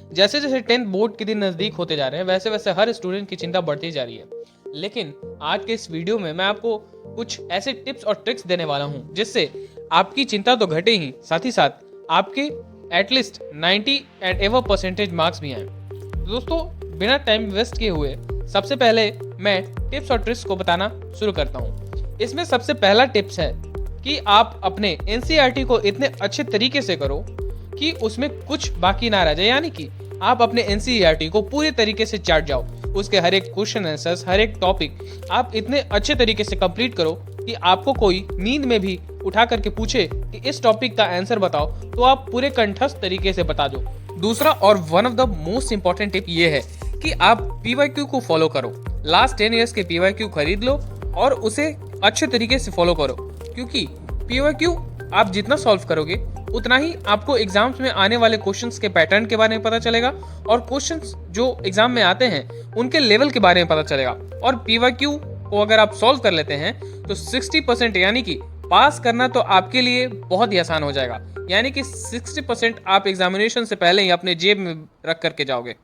जैसे जैसे 10th board के दिन नज़दीक होते जा रहे हैं वैसे वैसे हर स्टूडेंट की चिंता बढ़ती जा रही है। लेकिन आज के इस वीडियो में मैं आपको कुछ ऐसे टिप्स और ट्रिक्स देने वाला हूं जिससे आपकी चिंता तो घटे ही साथ ही साथ आपके at least 90 and ever percentage marks भी आए। तो दोस्तों बिना टाइम वेस्ट किए हुए सबसे पहले मैं टिप्स और ट्रिक्स को बताना शुरू करता हूं। इसमें सबसे पहला टिप्स है कि आप अपने एनसीईआरटी को इतने अच्छे तरीके से करो कि उसमें कुछ बाकी ना रह जाए, यानी कि आप अपने एनसीईआरटी को पूरे तरीके से चाट जाओ। उसके हर एक क्वेश्चन आंसर्स, हर एक टॉपिक आप इतने अच्छे तरीके से कंप्लीट करो कि आपको कोई नींद में भी उठा करके पूछे कि इस टॉपिक का आंसर बताओ तो आप पूरे कंठस्थ तरीके से बता दो। दूसरा और one of the most important tip ये है कि आप पीवाईक्यू को फॉलो करो। लास्ट 10 इयर्स के पीवाईक्यू खरीद लो और उसे अच्छे तरीके से फॉलो करो, क्योंकि पीवाईक्यू आप जितना सॉल्व करोगे उतना ही आपको एग्जाम्स में आने वाले क्वेश्चंस के पैटर्न के बारे में पता चलेगा और क्वेश्चंस जो एग्जाम में आते हैं उनके लेवल के बारे में पता चलेगा। और पीवाईक्यू को अगर आप सॉल्व कर लेते हैं तो 60% यानी कि पास करना तो आपके लिए बहुत ही आसान हो जाएगा, यानी कि 60% आप एग्जामिनेशन से पहले ही अपने जेब में रख करके जाओगे।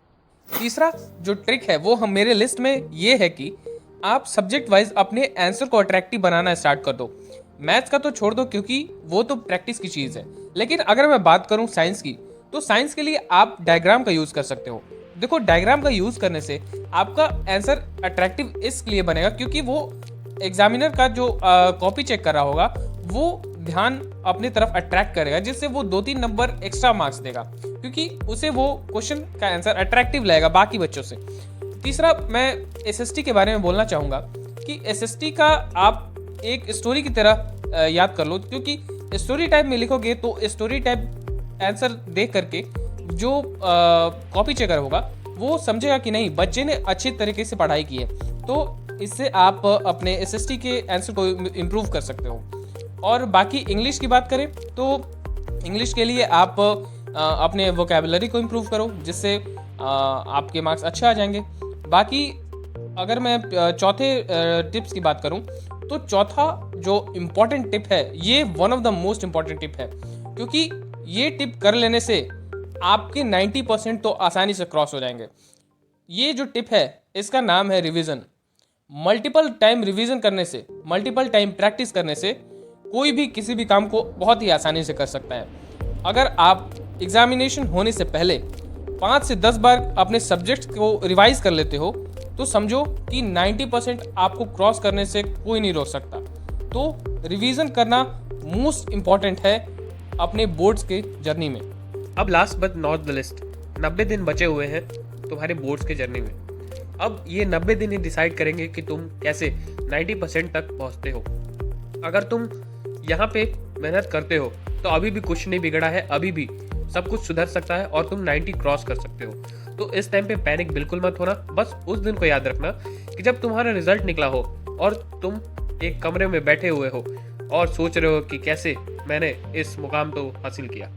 तीसरा जो ट्रिक है वो हम मेरे लिस्ट में ये है कि आप सब्जेक्ट वाइज अपने आंसर को अट्रैक्टिव बनाना स्टार्ट कर दो। मैथ्स का तो छोड़ दो क्योंकि वो तो प्रैक्टिस की चीज़ है, लेकिन अगर मैं बात करूं साइंस की तो साइंस के लिए आप डायग्राम का यूज़ कर सकते हो। देखो डायग्राम का यूज़ करने से आपका आंसर अट्रैक्टिव इसलिए बनेगा क्योंकि वो एग्जामिनर का जो कॉपी चेक कर रहा होगा वो ध्यान अपनी तरफ अट्रैक्ट करेगा, जिससे वो 2-3 नंबर एक्स्ट्रा मार्क्स देगा क्योंकि उसे वो क्वेश्चन का आंसर अट्रैक्टिव लगेगा बाकी बच्चों से। तीसरा मैं एसएसटी के बारे में बोलना चाहूँगा कि एसएसटी का आप एक स्टोरी की तरह याद कर लो, क्योंकि स्टोरी टाइप में लिखोगे तो स्टोरी टाइप आंसर देख करके जो कॉपी चेकर होगा वो समझेगा कि नहीं बच्चे ने अच्छी तरीके से पढ़ाई की है, तो इससे आप अपने एसएसटी के आंसर को इम्प्रूव कर सकते हो। और बाकी इंग्लिश की बात करें तो इंग्लिश के लिए आप अपने वोकैबुलरी को इम्प्रूव करो, जिससे आपके मार्क्स अच्छे आ जाएंगे। बाकी अगर मैं चौथे टिप्स की बात करूं तो चौथा जो इम्पॉर्टेंट टिप है ये one of the most important tip है, क्योंकि ये टिप कर लेने से आपके 90% तो आसानी से क्रॉस हो जाएंगे। ये जो टिप है इसका नाम है रिवीजन। मल्टीपल टाइम रिवीजन करने से, मल्टीपल टाइम प्रैक्टिस करने से कोई भी किसी भी काम को बहुत ही आसानी से कर सकता है। अगर आप एग्जामिनेशन होने से पहले 5 से 10 बार अपने सब्जेक्ट को रिवाइज कर लेते हो तो समझो कि 90% आपको क्रॉस करने से कोई नहीं रोक सकता। तो रिवीजन करना मोस्ट इम्पॉर्टेंट है अपने बोर्ड्स के जर्नी में। अब last but not the list, 90 दिन बचे हुए हैं तुम्हारे बोर्ड्स के जर्नी में। अब ये 90 दिन ही डिसाइड करेंगे कि तुम कैसे 90% तक पहुंचते हो। अगर तुम यहाँ पे मेहनत करते हो तो अभी भी कुछ नहीं बिगड़ा है, अभी भी सब कुछ सुधर सकता है और तुम 90 क्रॉस कर सकते हो। तो इस टाइम पे पैनिक बिल्कुल मत होना। बस उस दिन को याद रखना कि जब तुम्हारा रिजल्ट निकला हो और तुम एक कमरे में बैठे हुए हो और सोच रहे हो कि कैसे मैंने इस मुकाम को हासिल किया।